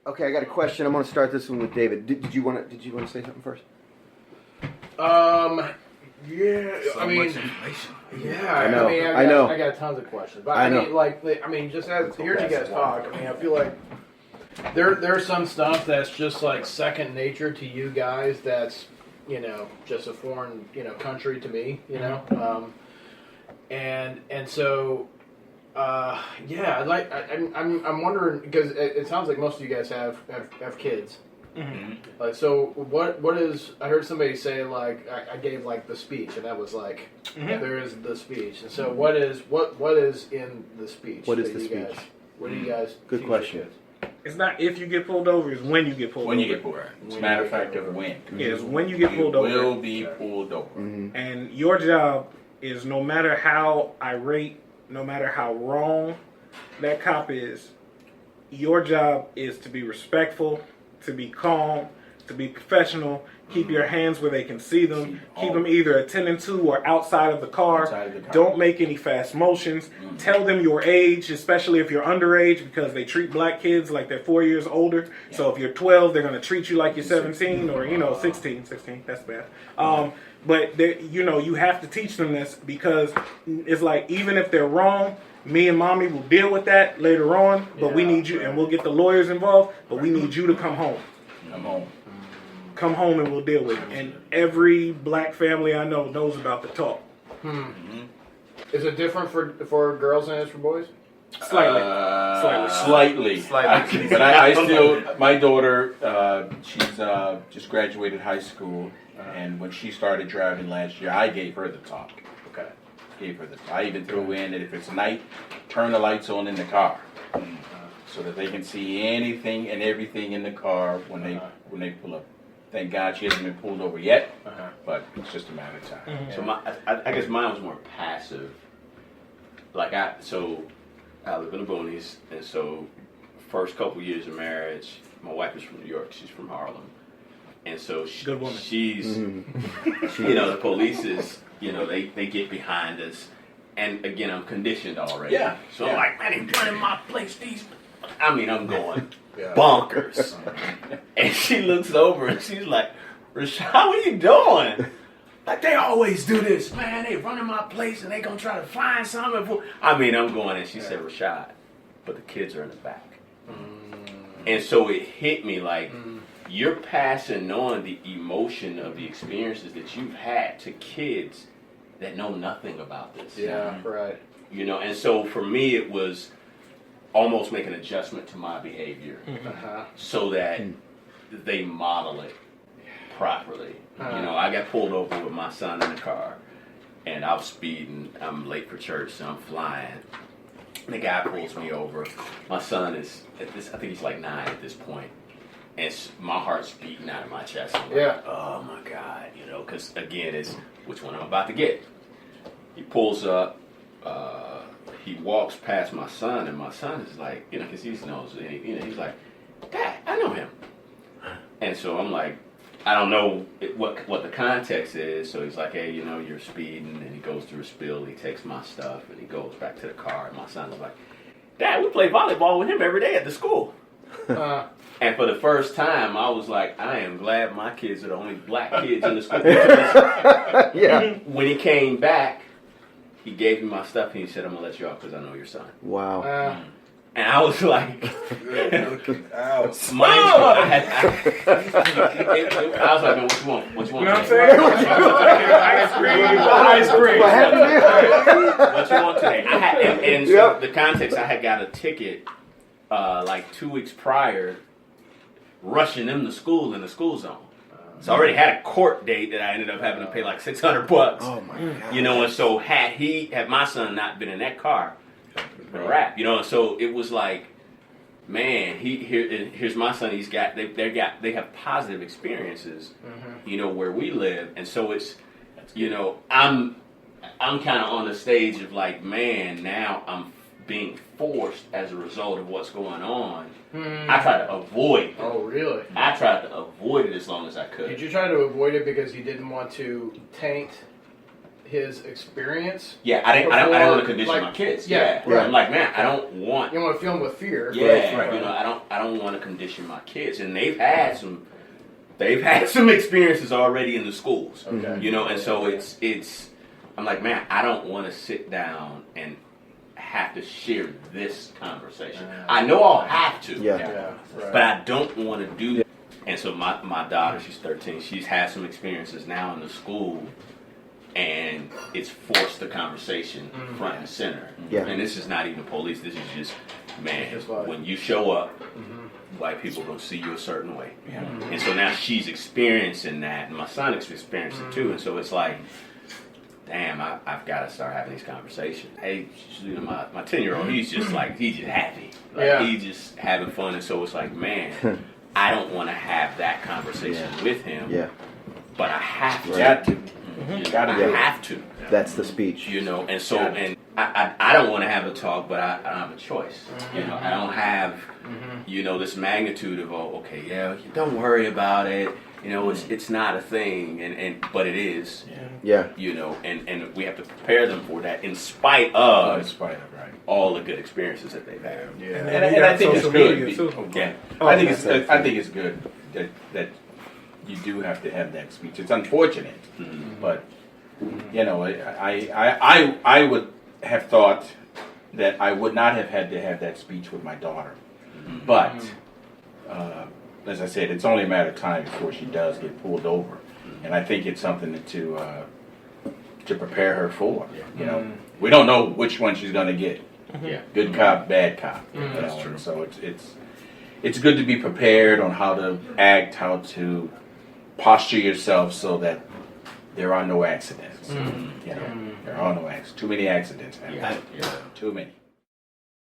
Okay, I got a question. I'm going to start this one with David. Did you want to say something first? Yeah, So I mean, much information. yeah, I know. I got tons of questions, but mean, just as hearing you guys talk, I mean, I feel like there's some stuff that's just like second nature to you guys. That's just a foreign country to me. And so. I'm wondering because it sounds like most of you guys have kids. Mm-hmm. Like, so what is? I heard somebody say like I gave like the speech, and that was like there is the speech. And so what is in the speech? What is the speech? What do you guys? Good question. It's not if you get pulled over; it's when you get pulled over. When you get pulled over. It's a matter of fact of when. Yeah, it's when you get pulled over. You will be pulled over. Mm-hmm. And your job is no matter how irate, no matter how wrong that cop is, your job is to be respectful, to be calm, to be professional, keep your hands where they can see them, keep them either attending to or outside of the car. Don't make any fast motions. Tell them your age, especially if you're underage, because they treat black kids like they're 4 years older. So if you're 12, they're going to treat you like you're 17 or 16. That's bad. But you have to teach them this because it's like even if they're wrong, me and mommy will deal with that later on. But we need you, and we'll get the lawyers involved. But we need you to come home. Come home and we'll deal with it. And every black family I know knows about the talk. Is it different for girls than it is for boys? Slightly. But I still, my daughter, she's just graduated high school, and when she started driving last year, I gave her the talk. Okay. I even threw in that if it's night, turn the lights on in the car, so that they can see anything and everything in the car when they pull up. Thank God she hasn't been pulled over yet, but it's just a matter of time. So I guess mine was more passive. Like I live in the boonies, and so first couple years of marriage, my wife is from New York. She's from Harlem, and so Good woman. she's the police is they get behind us, and again I'm conditioned already. Yeah. So I'm like, man, they running my place. I'm going bonkers, and she looks over and she's like, Rashad, what are you doing? Like, they always do this, man. They running my place and they gonna try to find something. I'm going, and she said, Rashad, but the kids are in the back. And so it hit me like, you're passing on the emotion of the experiences that you've had to kids that know nothing about this. Yeah, right. And so for me, it was almost make an adjustment to my behavior so that they model it properly. I got pulled over with my son in the car, and I was speeding. I'm late for church, so I'm flying. The guy pulls me over. My son is I think he's like 9 at this point, and my heart's beating out of my chest. I'm like, oh my God, because again, it's which one I'm about to get. He pulls up. He walks past my son, and my son is like, because he knows, he's like, Dad, I know him. And so I'm like, I don't know what the context is. So he's like, hey, you're speeding, and he goes through a spill. He takes my stuff, and he goes back to the car. And my son's like, Dad, we play volleyball with him every day at the school. And for the first time, I was like, I am glad my kids are the only black kids in the school. When he came back, he gave me my stuff, and he said, I'm going to let you off because I know your son. Wow. And I was like, I was like, man, what you want? What you want? You know what I'm saying? Ice cream. What you want today? And so the context, I had got a ticket like 2 weeks prior, rushing them to school in the school zone. So I already had a court date that I ended up having to pay like $600. Oh my God. And so had my son not been in that car, rap, and so it was like, man, here's my son. They have positive experiences, where we live, and so it's, I'm kind of on the stage of like, man, now I'm being forced as a result of what's going on. I try to avoid it. Oh, really? I tried to avoid it as long as I could. Did you try to avoid it because you didn't want to taint his experience. Yeah, I don't want to condition like, my kids. yeah, Right. I'm like, man, I don't want. You don't want to fill them with fear. Yeah, Right. you know, I don't want to condition my kids, and they've had some experiences already in the schools. Okay. You know, and so it's. I'm like, man, I don't want to sit down and have to share this conversation. I know I'll have to. Yeah. Yeah. Right. But I don't want to do that. And so my daughter, she's 13, she's had some experiences now in the school, and it's forced the conversation front and center. Yeah. And this is not even police, this is just, man, Just like- when you show up, white people are going to see you a certain way. And so now she's experiencing that, and my son is experiencing it too. And so it's like, damn, I've got to start having these conversations. Hey, you know, my 10-year-old, he's just happy. Like, Yeah. he's just having fun. And so it's like, man, I don't want to have that conversation with him. Yeah. But I have to. You got to. You gotta I do it. have to. That's the speech. You know, and so, and I don't want to have a talk, but I don't have a choice. You know, I don't have, you know, this magnitude of, oh, okay, yeah, don't worry about it. You know, it's not a thing, but it is. Yeah. You know, and we have to prepare them for that in spite of In spite of, right. all the good experiences that they've had. Yeah. And I think it's good. Yeah. I think it's good that you do have to have that speech. It's unfortunate, but you know, I would have thought that I would not have had to have that speech with my daughter, but as I said, it's only a matter of time before she does get pulled over, and I think it's something to prepare her for. You know, we don't know which one she's going to get. Yeah. Good cop, bad cop. You know? That's true. And so it's good to be prepared on how to act, how to posture yourself so that there are no accidents. You know, there are no accidents. Too many accidents. Yeah. Too many.